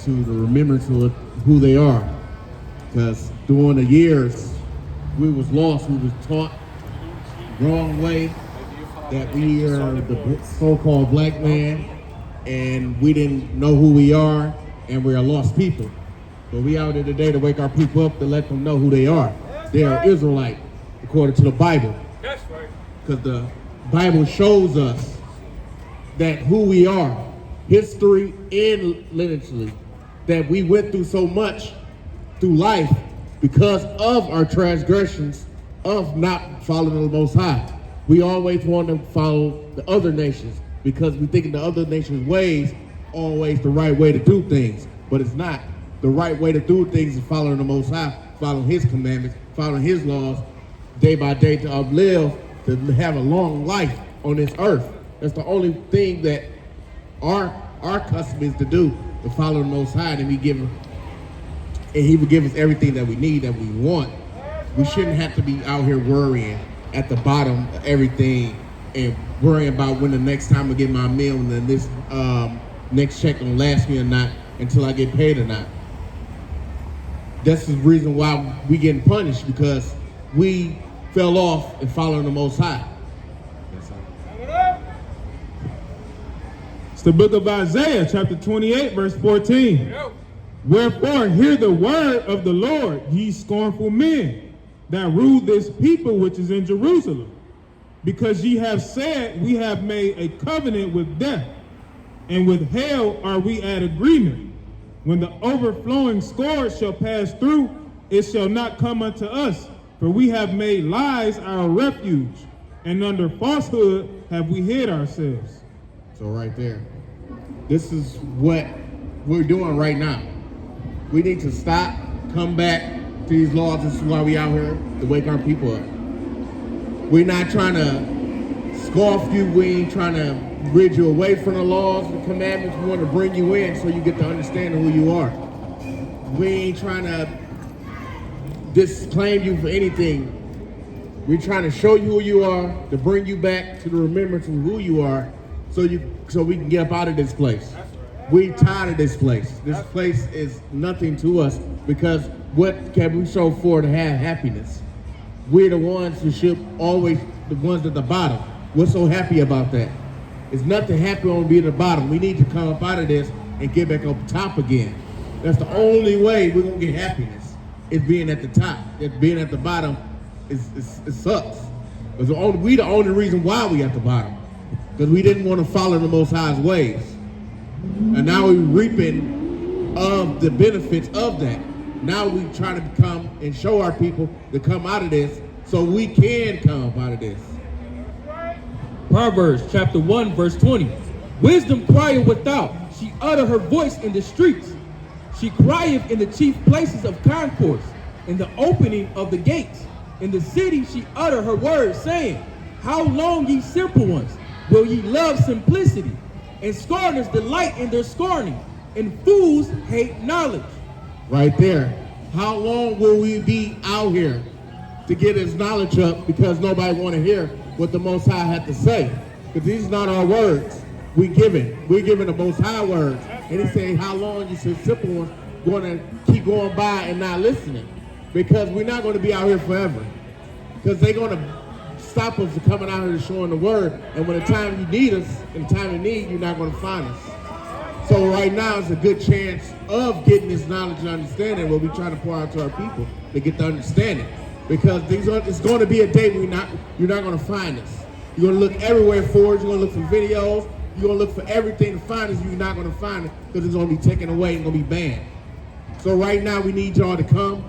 to the remembrance of who they are. Because during the years, we was lost, we was taught the wrong way that we are the so-called black man, and we didn't know who we are, and we are lost people. But we out there today to wake our people up, to let them know who they are. They are Israelite, according to the Bible. That's right. Because the Bible shows us that who we are, history and lineagely, that we went through so much through life because of our transgressions of not following the Most High. We always want to follow the other nations because we think the other nations' ways always the right way to do things, but it's not. The right way to do things is following the Most High, following His commandments, following His laws, day by day to uplive, to have a long life on this earth. That's the only thing that our custom is to do, to follow the Most High, and He will give us everything that we need, that we want. We shouldn't have to be out here worrying at the bottom of everything and worrying about when the next time I get my meal and then this next check gonna last me or not until I get paid or not. That's the reason why we getting punished, because we fell off and following the Most High. It's the book of Isaiah, chapter 28, verse 14. Wherefore, hear the word of the Lord, ye scornful men, that rule this people which is in Jerusalem. Because ye have said, we have made a covenant with death, and with hell are we at agreement. When the overflowing scourge shall pass through, it shall not come unto us, for we have made lies our refuge, and under falsehood have we hid ourselves. So right there, this is what we're doing right now. We need to stop, come back to these laws. This is why we out here, to wake our people up. We're not trying to scoff you. We ain't trying to rid you away from the laws and commandments. We want to bring you in so you get to understand who you are. We ain't trying to disclaim you for anything. We're trying to show you who you are, to bring you back to the remembrance of who you are, so we can get up out of this place. We tired of this place. This place is nothing to us, because what can we show for to have happiness? We're the ones who should always, the ones at the bottom. We're so happy about that. It's nothing happy on being at the bottom. We need to come up out of this and get back up top again. That's the only way we're gonna get happiness, is being at the top. If being at the bottom, it sucks. We the only reason why we at the bottom, because we didn't want to follow the Most High's ways. And now we're reaping of the benefits of that. Now we trying to come and show our people to come out of this so we can come out of this. Proverbs chapter 1, verse 20. Wisdom crieth without, she utter her voice in the streets. She crieth in the chief places of concourse, in the opening of the gates. In the city she utter her words, saying, how long, ye simple ones, will ye love simplicity? And scorners delight in their scorning, and fools hate knowledge. Right there. How long will we be out here to get his knowledge up, because nobody want to hear what the Most High had to say? Because these are not our words. We're giving the Most High words. And he's saying, how long you simple ones going to keep going by and not listening? Because we're not going to be out here forever. Because they're going to stop us from coming out here and showing the word. And when the time you need us, and the time you need, you're not going to find us. So right now is a good chance of getting this knowledge and understanding, what we're trying to pour out to our people to get the understanding. Because it's going to be a day where you're not going to find us. You're going to look everywhere for it. You're going to look for videos. You're going to look for everything to find us. You're not going to find it, because it's going to be taken away and going to be banned. So right now we need y'all to come,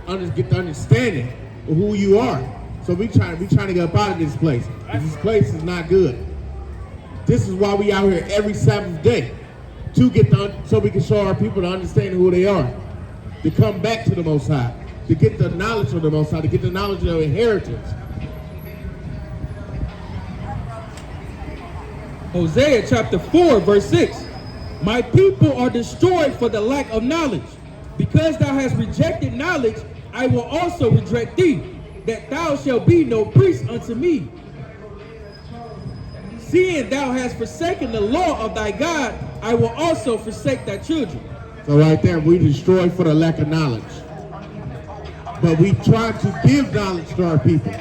get the understanding of who you are. So we trying to get up out of this place. This place is not good. This is why we out here every Sabbath day, so we can show our people to understand who they are, to come back to the Most High, to get the knowledge of the Most High, to get the knowledge of their inheritance. Hosea chapter 4, verse 6. My people are destroyed for the lack of knowledge. Because thou hast rejected knowledge, I will also reject thee, that thou shalt be no priest unto me. Seeing thou hast forsaken the law of thy God, I will also forsake thy children. So right there, we destroy for the lack of knowledge. But we try to give knowledge to our people,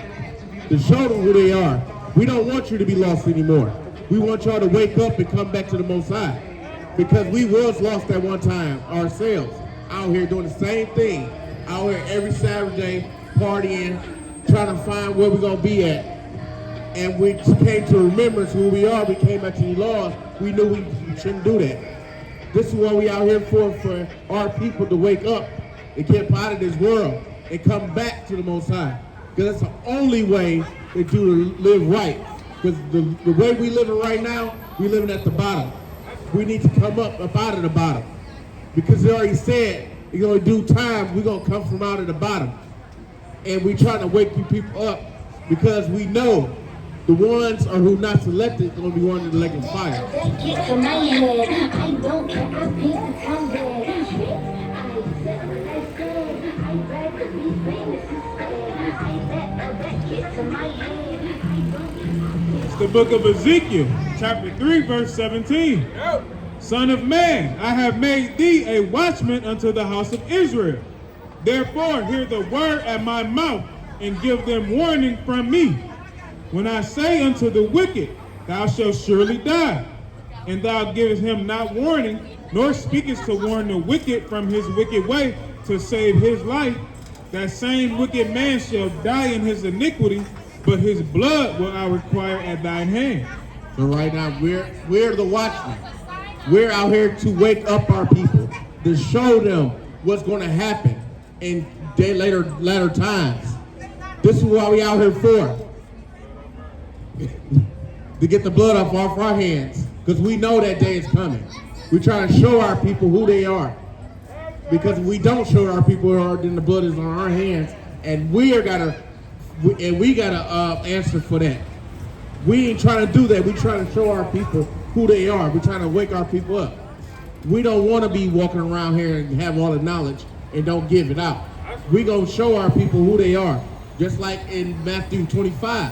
to show them who they are. We don't want you to be lost anymore. We want y'all to wake up and come back to the Most High. Because we was lost at one time ourselves, out here doing the same thing, out here every Saturday, partying, trying to find where we're going to be at. And we came to remembrance who we are. We came back to the laws. We knew we shouldn't do that. This is what we out here for our people to wake up and get out of this world and come back to the Most High. Because that's the only way that you live right. Because the way we living right now, we living at the bottom. We need to come up out of the bottom. Because they already said, you're going to do time, we're going to come from out of the bottom. And we trying to wake you people up because we know the ones are who not selected are going to be one of the lake of fire. It's the book of Ezekiel, chapter 3, verse 17. Son of man, I have made thee a watchman unto the house of Israel. Therefore, hear the word at my mouth and give them warning from me. When I say unto the wicked, thou shalt surely die, and thou givest him not warning, nor speakest to warn the wicked from his wicked way to save his life, that same wicked man shall die in his iniquity, but his blood will I require at thine hand. So right now, we're the watchmen. We're out here to wake up our people, to show them what's going to happen in later times. This is what we out here for. To get the blood off our hands, because we know that day is coming. We're trying to show our people who they are, because if we don't show our people who are, then the blood is on our hands, and we gotta answer for that. We ain't trying to do that. We're trying to show our people who they are. We're trying to wake our people up. We don't want to be walking around here and have all the knowledge and don't give it out. We're gonna show our people who they are, just like in Matthew 25.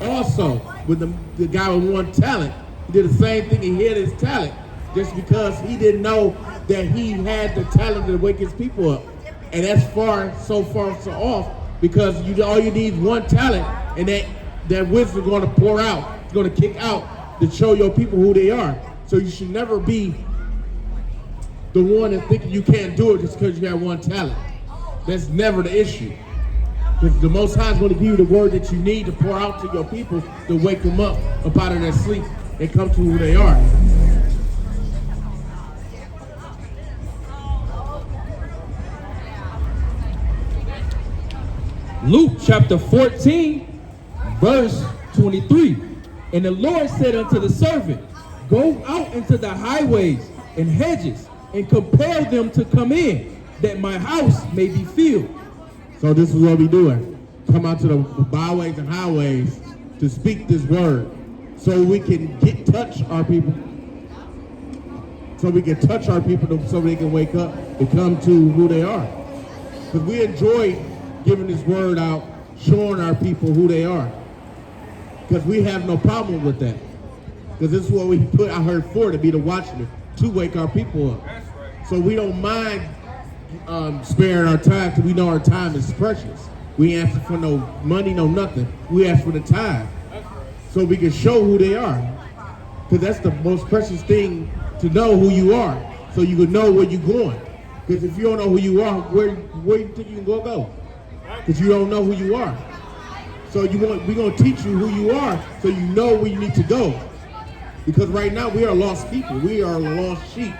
Also, with the guy with one talent, he did the same thing. He hid his talent just because he didn't know that he had the talent to wake his people up. And that's so off, because all you need is one talent, and that wisdom is going to pour out. It's going to kick out to show your people who they are. So you should never be the one that's thinking you can't do it just because you have one talent. That's never the issue. Because the Most High is going to give you the word that you need to pour out to your people to wake them up out of their sleep and come to who they are. Luke chapter 14, verse 23. And the Lord said unto the servant, go out into the highways and hedges and compel them to come in, that my house may be filled. So this is what we doing. Come out to the byways and highways to speak this word, so we can touch our people. So we can touch our people so they can wake up and come to who they are. Because we enjoy giving this word out, showing our people who they are. Because we have no problem with that. Because this is what we put out here for, to be the watchman, to wake our people up. So we don't mind sparing our time, because we know our time is precious. We ain't asking for no money, no nothing. We ask for the time, so we can show who they are. Because that's the most precious thing, to know who you are, so you can know where you're going. Because if you don't know who you are, where do you think you can go? Because you don't know who you are. So we're going to teach you who you are, so you know where you need to go. Because right now we are lost people. We are lost sheep.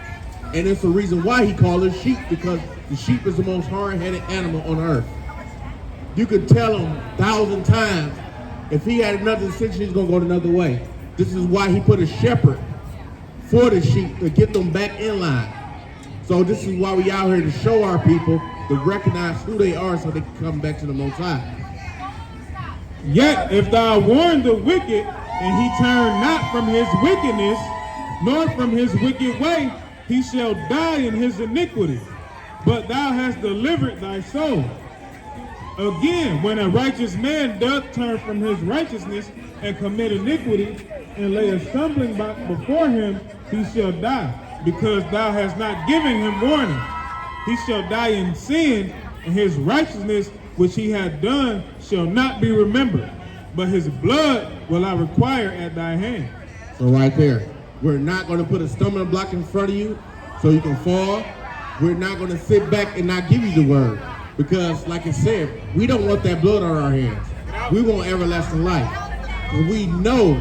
And it's the reason why he called us sheep, because the sheep is the most hard-headed animal on earth. You could tell him 1,000 times, if he had another decision, he's going to go another way. This is why he put a shepherd for the sheep, to get them back in line. So this is why we out here, to show our people, to recognize who they are, so they can come back to the Most High. Yet if thou warn the wicked, and he turn not from his wickedness, nor from his wicked way, he shall die in his iniquity. But thou hast delivered thy soul. Again, when a righteous man doth turn from his righteousness and commit iniquity, and lay a stumbling block before him, he shall die. because thou hast not given him warning. He shall die in sin, and his righteousness which he hath done shall not be remembered. But his blood will I require at thy hand. So right there, we're not going to put a stumbling block in front of you so you can fall. We're not going to sit back and not give you the word. Because like I said, we don't want that blood on our hands. We want everlasting life. And we know,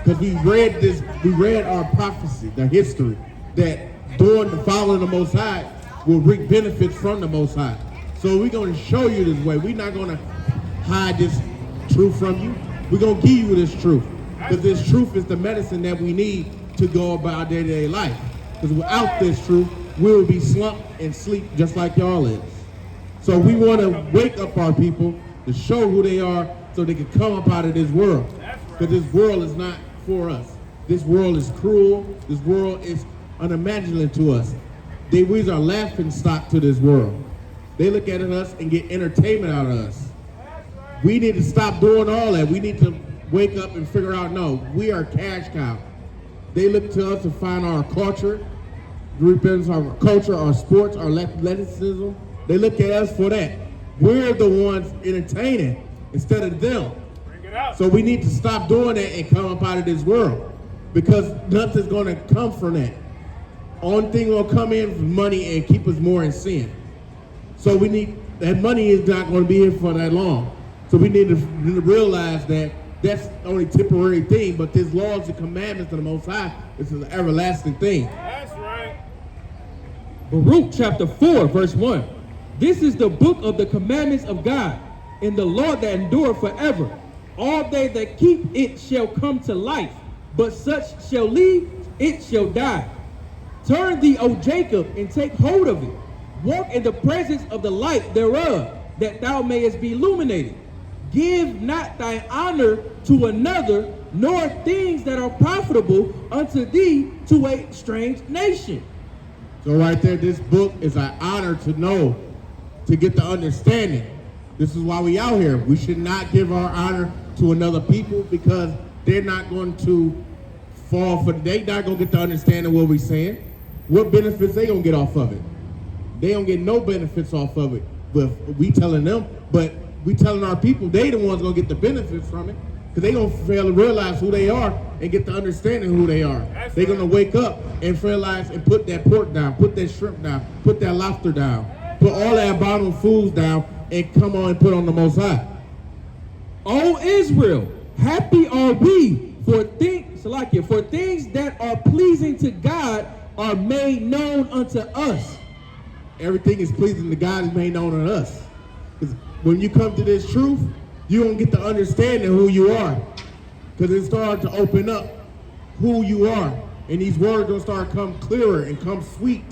because we read our prophecy, the history, that doing the following the Most High will reap benefits from the Most High. So we're going to show you this way. We're not going to hide this truth from you. We're going to give you this truth. Because this truth is the medicine that we need to go about our day-to-day life. Because without this truth, we will be slumped and sleep just like y'all is. So we want to wake up our people to show who they are so they can come up out of this world. Because this world is not for us. This world is cruel. This world is unimaginable to us. We are laughing stock to this world. They look at us and get entertainment out of us. We need to stop doing all that. We need to wake up and figure out, no, we are cash cow. They look to us to find our culture, represents our culture, our sports, our athleticism. They look at us for that. We're the ones entertaining instead of them. So we need to stop doing that and come up out of this world, because nothing's going to come from that. Only thing will come in is money and keep us more in sin. So we need, that money is not going to be here for that long. So we need to realize that that's the only temporary thing, but this laws and commandments of the Most High is an everlasting thing. That's right. Baruch chapter 4, verse 1. This is the book of the commandments of God, and the law that endure forever. All they that keep it shall come to life, but such shall leave, it shall die. Turn thee, O Jacob, and take hold of it. Walk in the presence of the light thereof, that thou mayest be illuminated. Give not thy honor to another, nor things that are profitable unto thee to a strange nation. So right there, this book is an honor to know, to get the understanding. This is why we out here. We should not give our honor to another people, because they're not going to fall for, they're not going to get the understanding of what we're saying. What benefits they going to get off of it? They don't get no benefits off of it. But we telling them, but we telling our people, they the ones going to get the benefits from it, because they going to fail to realize who they are and get the understanding who they are. They're going to wake up and realize and put that pork down, put that shrimp down, put that lobster down, put all that bottom foods down, and come on and put on the Most High. O Israel, happy are we, for things that are pleasing to God are made known unto us. Everything is pleasing to God is made known to us. Because when you come to this truth, you don't get the understanding who you are. Because it starts to open up who you are. And these words will start to come clearer and come sweet.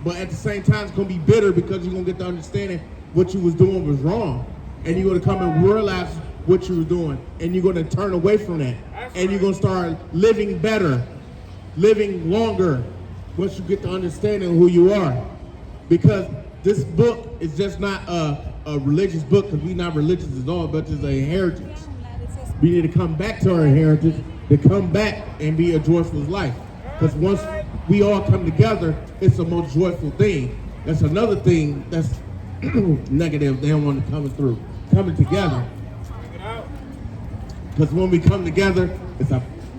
But at the same time, it's going to be bitter, because you're going to get the understanding what you was doing was wrong. And you're going to come and realize what you were doing. And you're going to turn away from that. And you're going to start living better, living longer, once you get the understanding of who you are. Because this book is just not a religious book, because we're not religious at all, but it's a heritage. We need to come back to our heritage, to come back and be a joyful life. Because once we all come together, it's the most joyful thing. That's another thing that's negative they don't want to coming together. Because when we come together,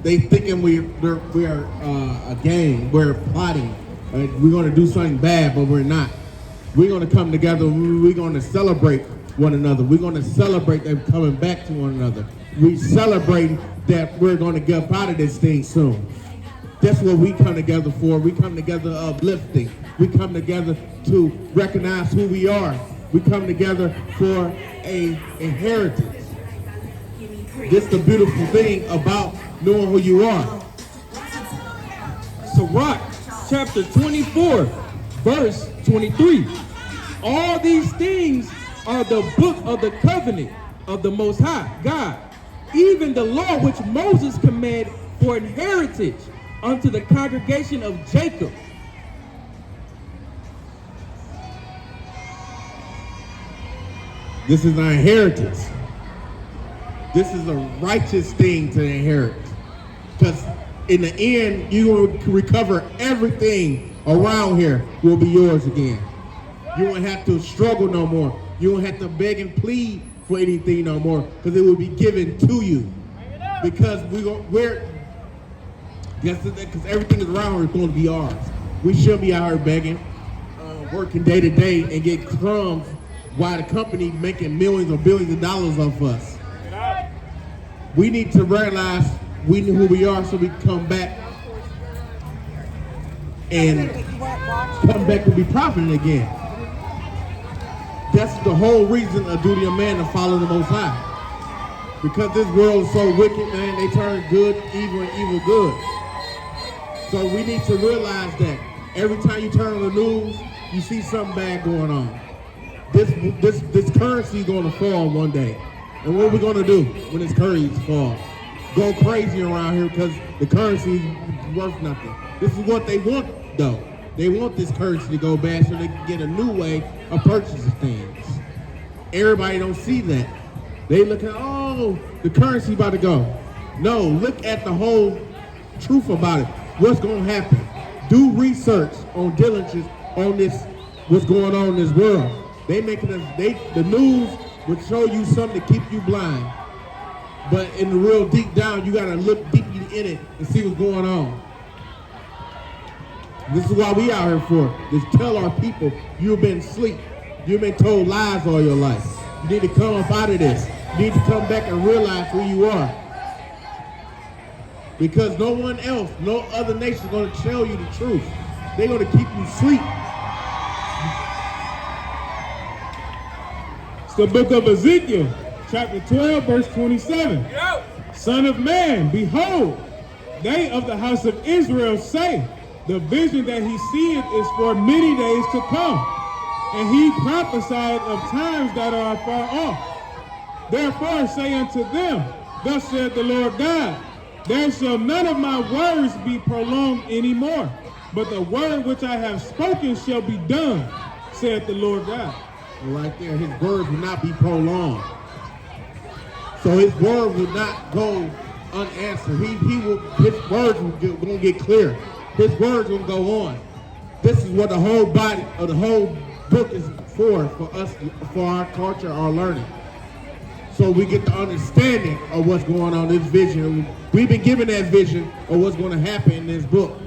they thinking we're a gang, we're plotting, we're going to do something bad, but we're not. We're going to come together, we're going to celebrate one another. We're going to celebrate them coming back to one another. We celebrate that we're going to get up out of this thing soon. That's what we come together for. We come together uplifting. We come together to recognize who we are. We come together for a inheritance. This is the beautiful thing about knowing who you are. Sirach chapter 24, verse 23. All these things are the book of the covenant of the Most High God, even the law which Moses commanded for an heritage unto the congregation of Jacob. This is our inheritance. This is a righteous thing to inherit. Because in the end, you will recover everything around here will be yours again. You won't have to struggle no more. You won't have to beg and plead for anything no more, because it will be given to you. Because because everything is around here is going to be ours. We shouldn't be out here begging, working day to day and get crumbs while the company making millions or billions of dollars off us. We need to realize we know who we are, so we can come back to be profiting again. That's the whole reason of duty of man to follow the Most High. Because this world is so wicked, man, they turn good evil and evil good. So we need to realize that every time you turn on the news, you see something bad going on. This currency is going to fall one day. And what are we going to do when this currency falls? Go crazy around here because the currency is worth nothing. This is what they want, though. They want this currency to go bad so they can get a new way of purchasing things. Everybody don't see that. They look at, oh, the currency about to go. No, look at the whole truth about it. What's going to happen? Do research on diligence on this, what's going on in this world. They making us, the news would show you something to keep you blind. But in the real deep down, you got to look deeply in it and see what's going on. This is why we out here for, is tell our people, you've been asleep. You've been told lies all your life. You need to come up out of this. You need to come back and realize who you are. Because no one else, no other nation is going to tell you the truth. They're going to keep you asleep. It's the book of Ezekiel, chapter 12, verse 27. Son of man, behold, they of the house of Israel say, the vision that he seeth is for many days to come. And he prophesied of times that are far off. Therefore say unto them, thus saith the Lord God, there shall none of my words be prolonged any more, but the word which I have spoken shall be done, saith the Lord God. Right there, his words will not be prolonged. So his word will not go unanswered. His words will going to get clear. His words will go on. This is what the whole body of the whole book is for us, for our culture, our learning. So we get the understanding of what's going on, this vision. We've been given that vision of what's going to happen in this book.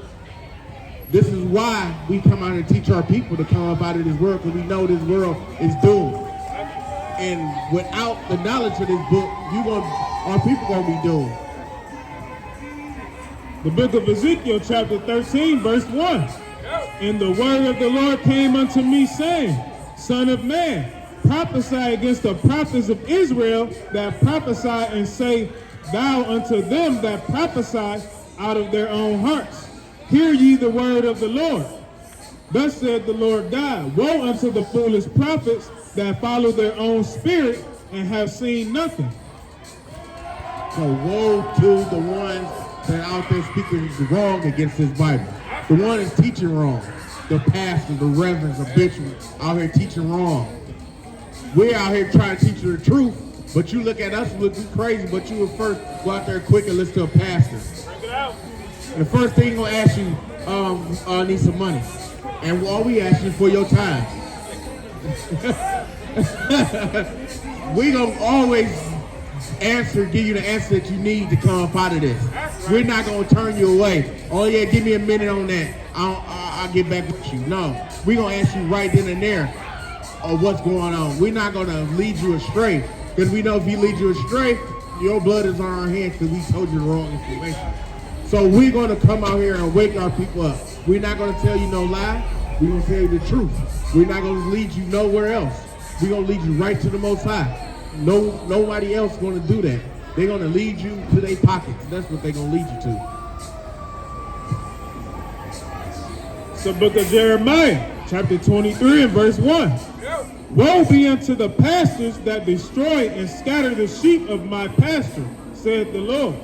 This is why we come out and teach our people to come up out of this world, because we know this world is doomed. And without the knowledge of this book, our people going to be doomed. The book of Ezekiel, chapter 13, verse 1. And the word of the Lord came unto me, saying, Son of man, prophesy against the prophets of Israel that prophesy, and say thou unto them that prophesy out of their own hearts, hear ye the word of the Lord. Thus said the Lord God, woe unto the foolish prophets that follow their own spirit and have seen nothing. So woe to the ones that are out there speaking wrong against this Bible. The one is teaching wrong. The pastor, the reverends, the bishops out here teaching wrong. We're out here trying to teach you the truth, but you look at us looking crazy, but you will first go out there quick and listen to a pastor. Bring it out. And the first thing he's going to ask you, I need some money. And all we ask you for your time. We're going to always give you the answer that you need to come up out of this. We're not going to turn you away. Oh yeah, give me a minute on that. I'll get back with you. No, we're going to ask you right then and there of what's going on. We're not going to lead you astray, because we know if we lead you astray, your blood is on our hands because we told you the wrong information. So we're going to come out here and wake our people up. We're not going to tell you no lie. We're going to tell you the truth. We're not going to lead you nowhere else. We're going to lead you right to the Most High. Nobody else is going to do that. They're going to lead you to their pockets. That's what they're going to lead you to. It's the book of Jeremiah, chapter 23 and verse 1. Woe be unto the pastors that destroy and scatter the sheep of my pasture, saith the Lord.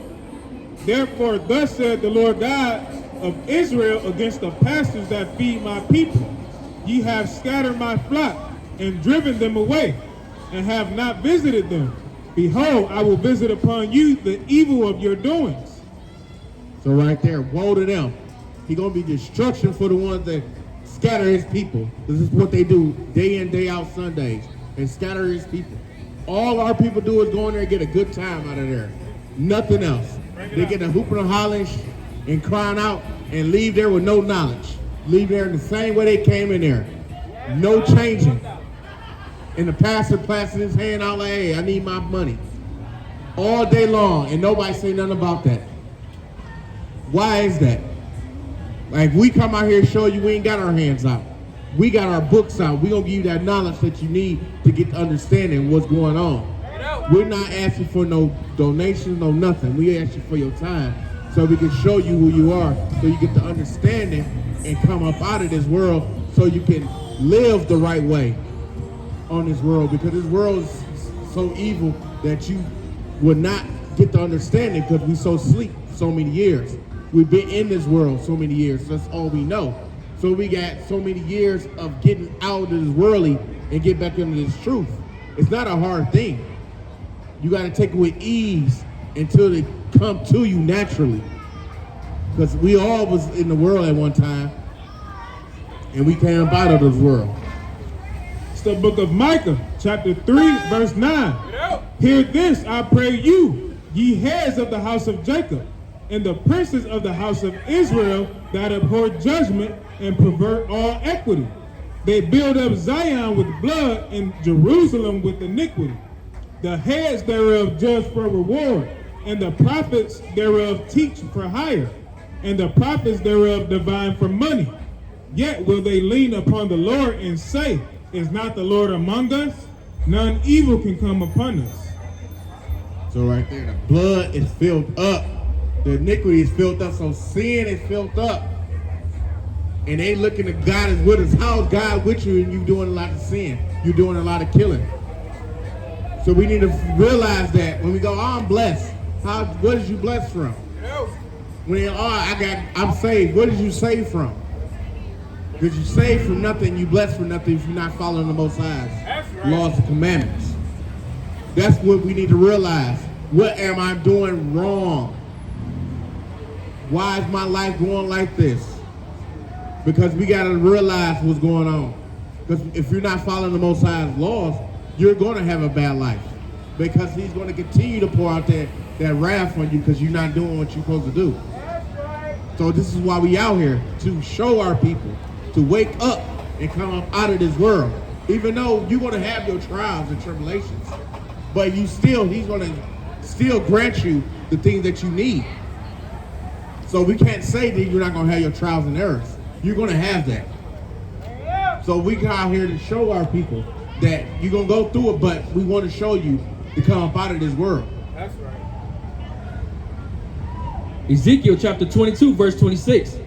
Therefore thus said the Lord God of Israel against the pastors that feed my people. Ye have scattered my flock and driven them away, and have not visited them. Behold, I will visit upon you the evil of your doings. So right there, woe to them. He gonna be destruction for the ones that scatter his people. This is what they do day in, day out Sundays. They scatter his people. All our people do is go in there and get a good time out of there. Nothing else. They get a hooping and hollering and crying out and leave there with no knowledge. Leave there in the same way they came in there. No changing. And the pastor passing his hand out like, hey, I need my money. All day long, and nobody say nothing about that. Why is that? Like, we come out here and show you we ain't got our hands out. We got our books out. We gonna give you that knowledge that you need to get the understanding what's going on. We're not asking for no donations, no nothing. We ask you for your time so we can show you who you are, so you get the understanding and come up out of this world so you can live the right way on this world, because this world is so evil that you would not get the understanding because we so asleep so many years. We've been in this world so many years. That's all we know. So we got so many years of getting out of this worldly and get back into this truth. It's not a hard thing. You got to take it with ease until they come to you naturally. Because we all was in the world at one time, and we came out of this world. It's the book of Micah, chapter 3, verse 9. Hear this, I pray you, ye heads of the house of Jacob, and the princes of the house of Israel that abhor judgment and pervert all equity. They build up Zion with blood and Jerusalem with iniquity. The heads thereof judge for reward, and the prophets thereof teach for hire, and the prophets thereof divine for money. Yet will they lean upon the Lord and say, is not the Lord among us? None evil can come upon us. So right there, the blood is filled up. The iniquity is filled up, so sin is filled up. And they looking at God is with us. How is God with you and you doing a lot of sin? You're doing a lot of killing. So we need to realize that when we go, oh, I'm blessed. What is you blessed from? When you, I'm saved. What did you save from? Because you saved from nothing, you blessed from nothing if you're not following the Most High's laws and commandments. That's what we need to realize. What am I doing wrong? Why is my life going like this? Because we got to realize what's going on. Because if you're not following the Most High's laws, you're going to have a bad life. Because he's going to continue to pour out that wrath on you because you're not doing what you're supposed to do. So this is why we out here, to show our people, to wake up and come up out of this world. Even though you're going to have your trials and tribulations, but he's going to still grant you the things that you need. So we can't say that you're not going to have your trials and errors. You're going to have that. So we come out here to show our people that you're going to go through it, but we want to show you to come up out of this world. That's right. Ezekiel chapter 22, verse 26.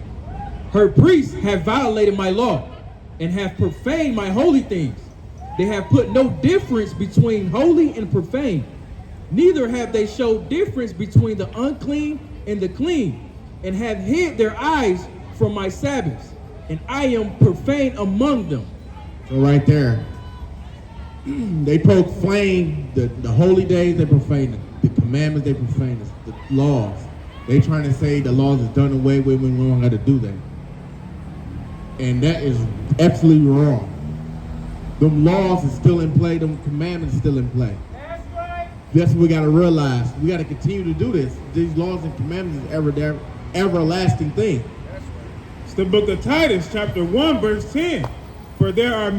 Her priests have violated my law and have profaned my holy things. They have put no difference between holy and profane. Neither have they showed difference between the unclean and the clean, and have hid their eyes from my Sabbaths, and I am profane among them. So right there, they profane the holy days, they profane the commandments, they profane the laws. They trying to say the laws is done away with when we don't have to do that. And that is absolutely wrong. Them laws is still in play, them commandments still in play. That's right. That's what we got to realize. We got to continue to do this. These laws and commandments is everlasting thing. It's the book of Titus, chapter 1, verse 10. For there are